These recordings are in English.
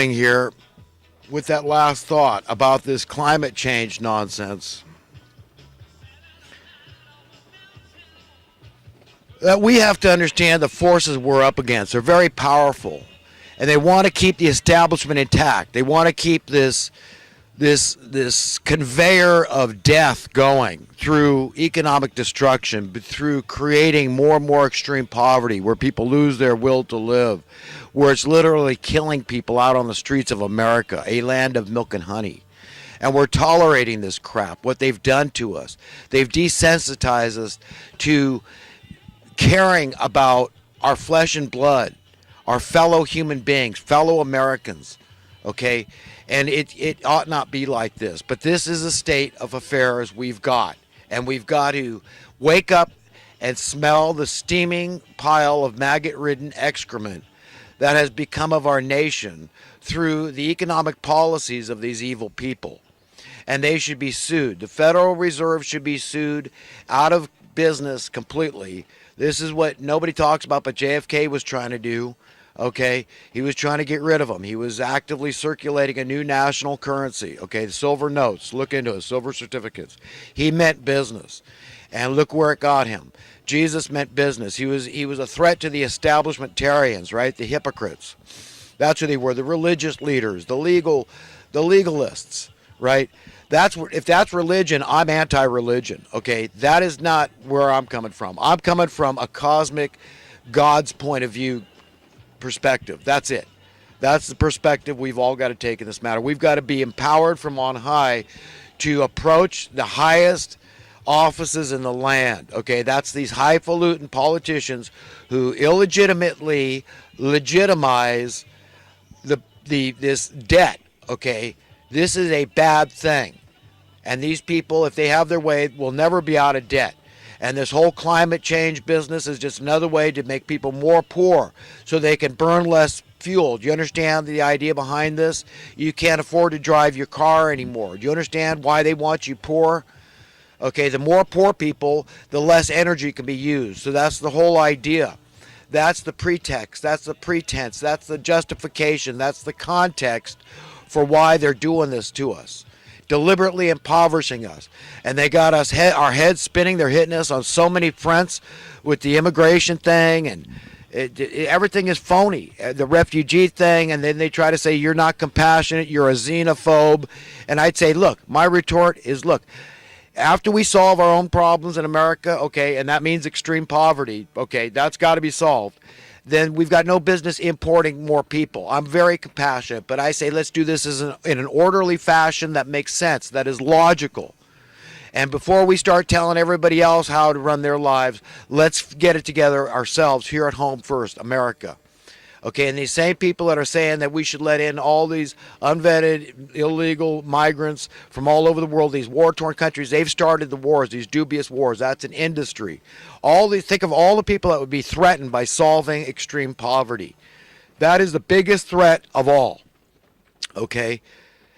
here with that last thought about this climate change nonsense. That we have to understand the forces we're up against. They're very powerful, and they want to keep the establishment intact. They want to keep this conveyor of death going through economic destruction, but through creating more and more extreme poverty where people lose their will to live, where it's literally killing people out on the streets of America, a land of milk and honey. And we're tolerating this crap, what they've done to us. They've desensitized us to caring about our flesh and blood, our fellow human beings, fellow Americans, okay? And it ought not be like this. But this is a state of affairs we've got. And we've got to wake up and smell the steaming pile of maggot-ridden excrement that has become of our nation through the economic policies of these evil people. And they should be sued. The Federal Reserve should be sued out of business completely. This is what nobody talks about, but JFK was trying to do. Okay, he was trying to get rid of them. He was actively circulating a new national currency. Okay, the silver notes. Look into it, silver certificates. He meant business, and look where it got him. Jesus meant business. He was a threat to the establishmentarians, right? The hypocrites. That's who they were. The religious leaders, the legalists, right? If that's religion, I'm anti-religion. Okay, that is not where I'm coming from. I'm coming from a cosmic God's point of view perspective. That's it. That's the perspective we've all got to take in this matter. We've got to be empowered from on high to approach the highest offices in the land. Okay, that's these highfalutin politicians who illegitimately legitimize this debt. Okay, this is a bad thing, and these people, if they have their way, will never be out of debt. And this whole climate change business is just another way to make people more poor so they can burn less fuel. Do you understand the idea behind this? You can't afford to drive your car anymore. Do you understand why they want you poor? Okay, the more poor people, the less energy can be used. So that's the whole idea. That's the pretext. That's the pretense. That's the justification. That's the context for why they're doing this to us. Deliberately impoverishing us, and they got us our heads spinning. They're hitting us on so many fronts with the immigration thing, and everything is phony. The refugee thing, and then they try to say you're not compassionate, you're a xenophobe. And I'd say, look, my retort is, look, after we solve our own problems in America, okay, and that means extreme poverty, okay, that's got to be solved, then we've got no business importing more people. I'm very compassionate, but I say let's do this in an orderly fashion that makes sense, that is logical. And before we start telling everybody else how to run their lives, let's get it together ourselves here at home first, America. Okay, and these same people that are saying that we should let in all these unvetted, illegal migrants from all over the world, these war-torn countries, they've started the wars, these dubious wars. That's an industry. Think of all the people that would be threatened by solving extreme poverty. That is the biggest threat of all. Okay?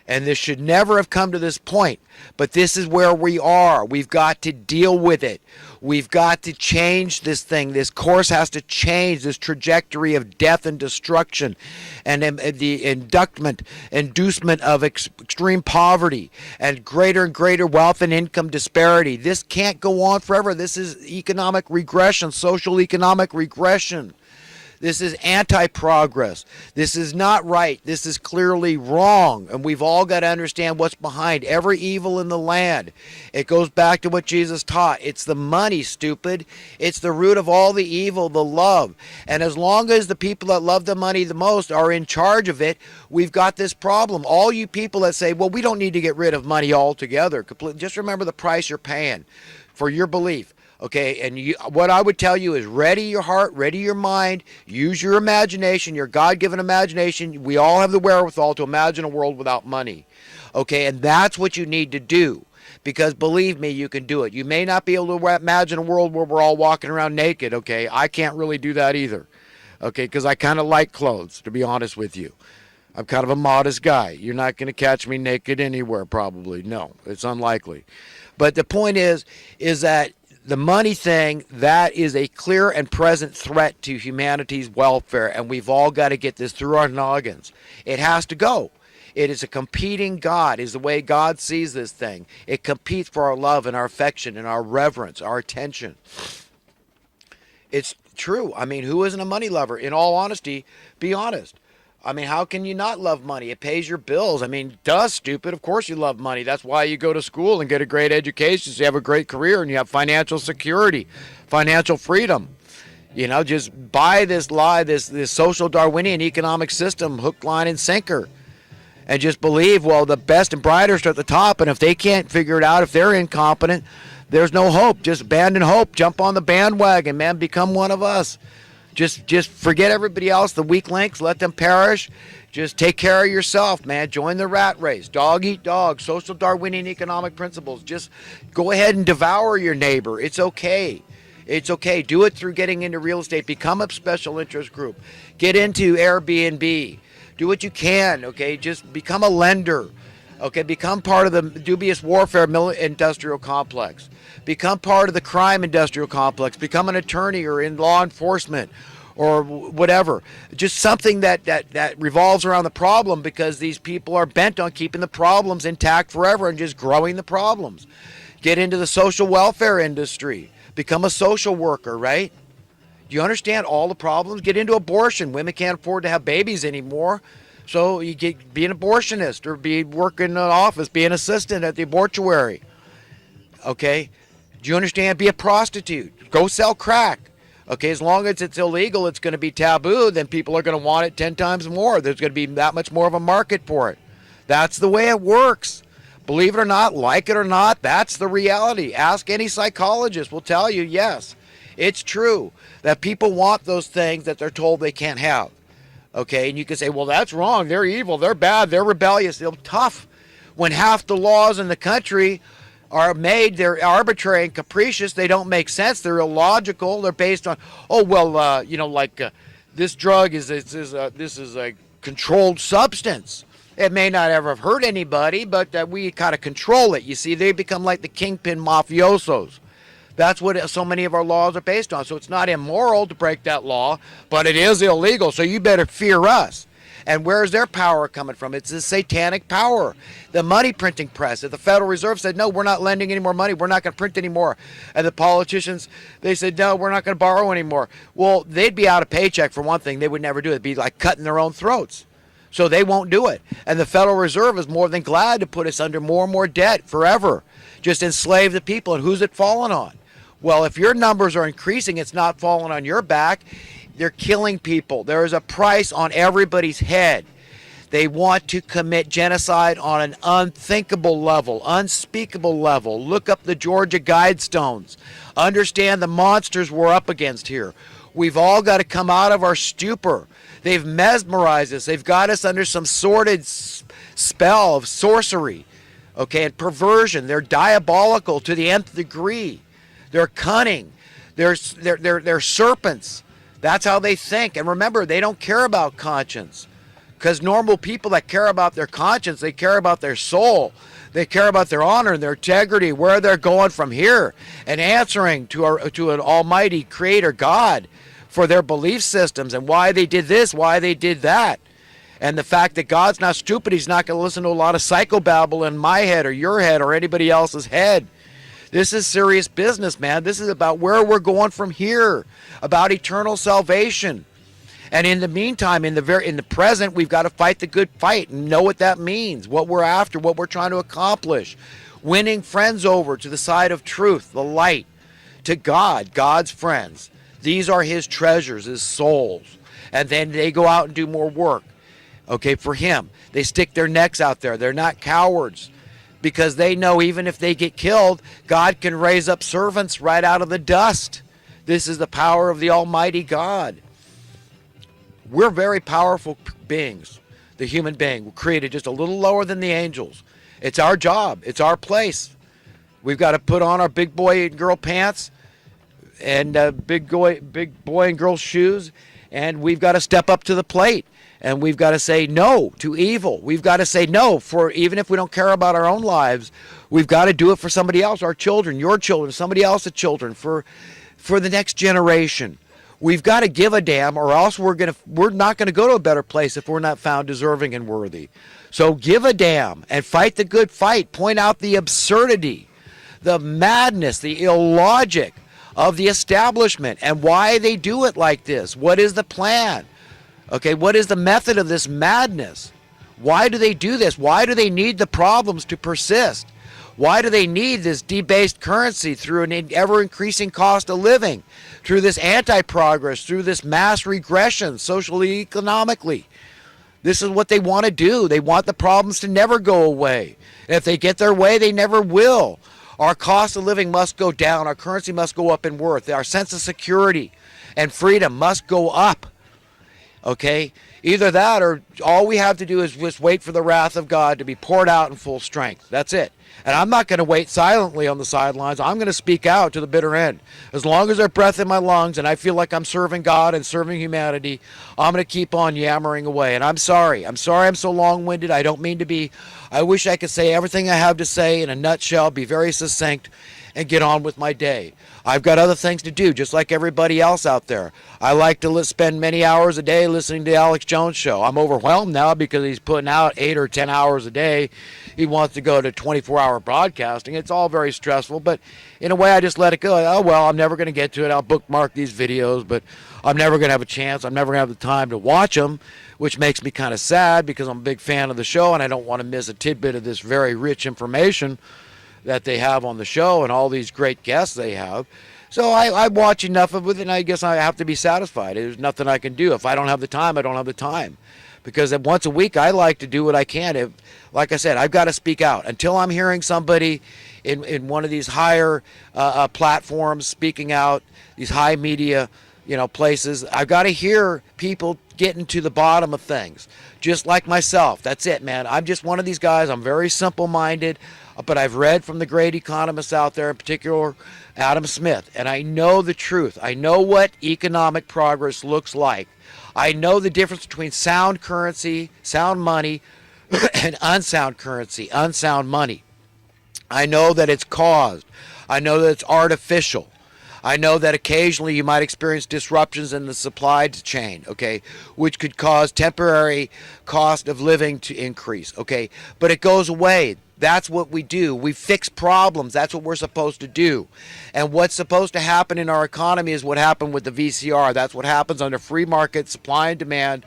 And this should never have come to this point. But this is where we are. We've got to deal with it. We've got to change this thing. This course has to change, this trajectory of death and destruction and the inducement of extreme poverty and greater wealth and income disparity. This can't go on forever. This is economic regression, social economic regression. This is anti-progress. This is not right. This is clearly wrong. And we've all got to understand what's behind every evil in the land. It goes back to what Jesus taught. It's the money, stupid. It's the root of all the evil, the love. And as long as the people that love the money the most are in charge of it, we've got this problem. All you people that say, well, we don't need to get rid of money altogether. Just remember the price you're paying for your belief. Okay, and what I would tell you is ready your heart, ready your mind, use your imagination, your God-given imagination. We all have the wherewithal to imagine a world without money. Okay, and that's what you need to do, because believe me, you can do it. You may not be able to imagine a world where we're all walking around naked, okay? I can't really do that either, okay, because I kind of like clothes, to be honest with you. I'm kind of a modest guy. You're not going to catch me naked anywhere, probably. No, it's unlikely. But the point is that the money thing, that is a clear and present threat to humanity's welfare, and we've all got to get this through our noggins. It has to go. It is a competing God, is the way God sees this thing. It competes for our love and our affection and our reverence, our attention. It's true. I mean, who isn't a money lover? In all honesty, be honest. I mean, how can you not love money? It pays your bills. I mean, duh, stupid. Of course you love money. That's why you go to school and get a great education, so you have a great career and you have financial security, financial freedom. You know, just buy this lie, this social Darwinian economic system, hook, line, and sinker. And just believe, well, the best and brightest are at the top, and if they can't figure it out, if they're incompetent, there's no hope. Just abandon hope. Jump on the bandwagon, man. Become one of us. Just forget everybody else, the weak links, let them perish. Just take care of yourself, man. Join the rat race. Dog eat dog. Social Darwinian economic principles. Just go ahead and devour your neighbor. It's okay. It's okay. Do it through getting into real estate. Become a special interest group. Get into Airbnb. Do what you can, okay? Just become a lender. Okay, become part of the dubious warfare industrial complex. Become part of the crime industrial complex. Become an attorney or in law enforcement or whatever. Just something that revolves around the problem, because these people are bent on keeping the problems intact forever and just growing the problems. Get into the social welfare industry. Become a social worker, right? Do you understand all the problems? Get into abortion. Women can't afford to have babies anymore. So you be an abortionist or work in an office, be an assistant at the abortuary. Okay? Do you understand? Be a prostitute. Go sell crack. Okay, as long as it's illegal, it's going to be taboo, then people are going to want it 10 times more. There's going to be that much more of a market for it. That's the way it works. Believe it or not, like it or not, that's the reality. Ask any psychologist, will tell you, yes, it's true that people want those things that they're told they can't have. Okay, and you can say, well, that's wrong. They're evil. They're bad. They're rebellious. They're tough. When half the laws in the country are made, they're arbitrary and capricious. They don't make sense. They're illogical. They're based on, this drug this is a controlled substance. It may not ever have hurt anybody, but we kind of control it. You see, they become like the kingpin mafiosos. That's what so many of our laws are based on. So it's not immoral to break that law, but it is illegal. So you better fear us. And where's their power coming from? It's the satanic power. The money printing press. If the Federal Reserve said, no, we're not lending any more money, we're not going to print anymore. And the politicians, they said, no, we're not going to borrow anymore. Well, they'd be out of paycheck for one thing. They would never do it. It'd be like cutting their own throats. So they won't do it. And the Federal Reserve is more than glad to put us under more and more debt forever. Just enslave the people. And who's it fallen on? Well, if your numbers are increasing, it's not falling on your back. They're killing people. There is a price on everybody's head. They want to commit genocide on an unthinkable level, unspeakable level. Look up the Georgia Guidestones. Understand the monsters we're up against here. We've all got to come out of our stupor. They've mesmerized us. They've got us under some sordid spell of sorcery, okay, and perversion. They're diabolical to the nth degree. They're cunning. They're serpents. That's how they think. And remember, they don't care about conscience. Because normal people that care about their conscience, they care about their soul. They care about their honor and their integrity, where they're going from here, and answering to an almighty creator God for their belief systems and why they did this, why they did that. And the fact that God's not stupid, he's not going to listen to a lot of psychobabble in my head or your head or anybody else's head. This is serious business, man. This is about where we're going from here, about eternal salvation. And in the meantime, in the present, we've got to fight the good fight and know what that means, what we're after, what we're trying to accomplish. Winning friends over to the side of truth, the light, to God, God's friends. These are his treasures, his souls. And then they go out and do more work, okay, for him. They stick their necks out there. They're not cowards, because they know even if they get killed, God can raise up servants right out of the dust. This is the power of the Almighty God. We're very powerful beings. The human being, we're created just a little lower than the angels. It's our job. It's our place. We've got to put on our big boy and girl pants and big boy and girl shoes, and we've got to step up to the plate And we've got to say no to evil. We've got to say no for, even if we don't care about our own lives, we've got to do it for somebody else, our children, your children, somebody else's children, for the next generation. We've got to give a damn, or else we're not going to go to a better place if we're not found deserving and worthy. So give a damn and fight the good fight. Point out the absurdity, the madness, the illogic of the establishment and why they do it like this. What is the plan? Okay, what is the method of this madness? Why do they do this? Why do they need the problems to persist? Why do they need this debased currency through an ever-increasing cost of living, through this anti-progress, through this mass regression, socially, economically? This is what they want to do. They want the problems to never go away. And if they get their way, they never will. Our cost of living must go down. Our currency must go up in worth. Our sense of security and freedom must go up. Okay? Either that, or all we have to do is just wait for the wrath of God to be poured out in full strength. That's it. And I'm not going to wait silently on the sidelines. I'm going to speak out to the bitter end. As long as there's breath in my lungs and I feel like I'm serving God and serving humanity, I'm going to keep on yammering away. And I'm sorry. I'm sorry I'm so long-winded. I don't mean to be. I wish I could say everything I have to say in a nutshell, be very succinct, and get on with my day. I've got other things to do, just like everybody else out there. I like to spend many hours a day listening to the Alex Jones Show. I'm overwhelmed now because he's putting out 8 or 10 hours a day. He wants to go to 24-hour broadcasting. It's all very stressful, but in a way I just let it go. Oh, well, I'm never going to get to it. I'll bookmark these videos, but I'm never going to have a chance. I'm never going to have the time to watch them, which makes me kind of sad because I'm a big fan of the show and I don't want to miss a tidbit of this very rich information that they have on the show and all these great guests they have. So I watch enough of it, and I guess I have to be satisfied. There's nothing I can do. If I don't have the time, I don't have the time. Because once a week, I like to do what I can. Like I said, I've got to speak out. Until I'm hearing somebody in one of these higher platforms speaking out, these high media places, I've got to hear people getting to the bottom of things. Just like myself. That's it, man. I'm just one of these guys. I'm very simple-minded. But I've read from the great economists out there, in particular Adam Smith, and I know the truth. I know what economic progress looks like. I know the difference between sound currency, sound money, and unsound currency, unsound money. I know that it's caused. I know that it's artificial. I know that occasionally you might experience disruptions in the supply chain, okay, which could cause temporary cost of living to increase, okay, but it goes away. That's what we do. We fix problems. That's what we're supposed to do. And what's supposed to happen in our economy is what happened with the VCR. That's what happens under free market, supply and demand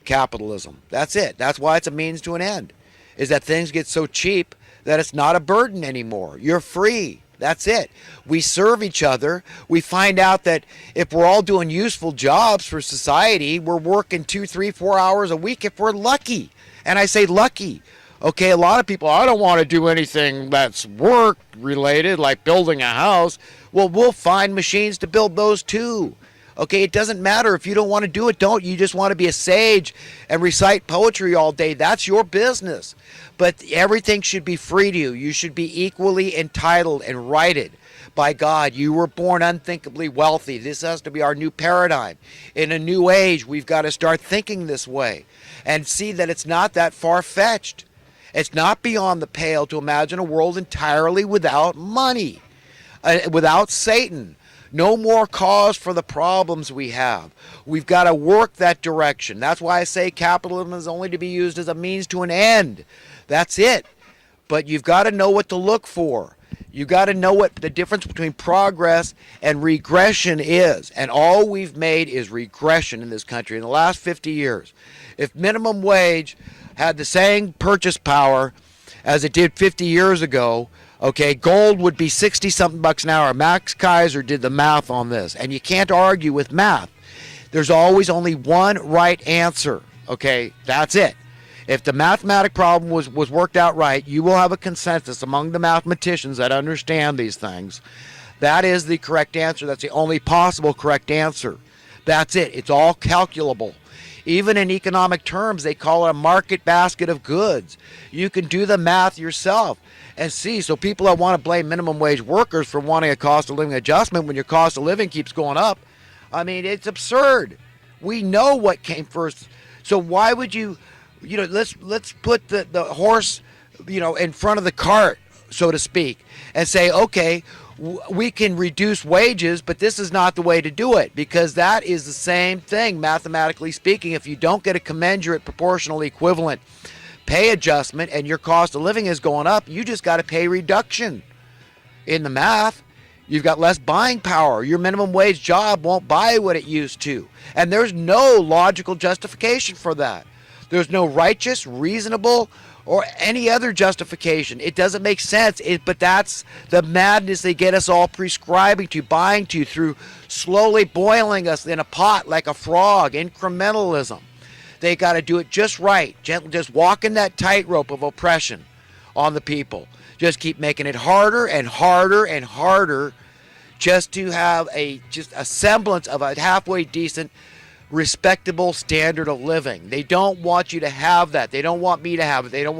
capitalism. That's it. That's why it's a means to an end, is that things get so cheap that it's not a burden anymore. You're free. That's it. We serve each other. We find out that if we're all doing useful jobs for society, we're working 2, 3, 4 hours a week if we're lucky. And I say lucky. Okay, a lot of people, I don't want to do anything that's work related, like building a house. Well, we'll find machines to build those too. Okay, it doesn't matter if you don't want to do it, don't. You just want to be a sage and recite poetry all day. That's your business. But everything should be free to you. You should be equally entitled and righted by God. You were born unthinkably wealthy. This has to be our new paradigm. In a new age, we've got to start thinking this way and see that it's not that far-fetched. It's not beyond the pale to imagine a world entirely without money, without Satan. No more cause for the problems we have. We've got to work that direction. That's why I say capitalism is only to be used as a means to an end. That's it. But you've got to know what to look for. You've got to know what the difference between progress and regression is. And all we've made is regression in this country in the last 50 years. If minimum wage had the same purchase power as it did 50 years ago, okay, gold would be 60-something bucks an hour. Max Kaiser did the math on this, and you can't argue with math. There's always only one right answer, okay? That's it. If the mathematic problem was worked out right, you will have a consensus among the mathematicians that understand these things. That is the correct answer. That's the only possible correct answer. That's it. It's all calculable. Even in economic terms, they call it a market basket of goods. You can do the math yourself and see. So people that want to blame minimum wage workers for wanting a cost of living adjustment when your cost of living keeps going up, I mean, it's absurd. We know what came first. So why would you, let's put the horse, in front of the cart, so to speak, and say, okay, we can reduce wages, but this is not the way to do it, because that is the same thing, mathematically speaking. If you don't get a commensurate, proportional, equivalent pay adjustment and your cost of living is going up, you just got a pay reduction in the math. You've got less buying power. Your minimum wage job won't buy what it used to. And there's no logical justification for that. There's no righteous, reasonable, or any other justification. It doesn't make sense. But that's the madness they get us all prescribing to, buying to, through slowly boiling us in a pot like a frog, incrementalism. They got to do it just right, gently, just walking that tightrope of oppression on the people. Just keep making it harder and harder and harder, just to have just a semblance of a halfway decent, respectable standard of living. They don't want you to have that. They don't want me to have it. They don't want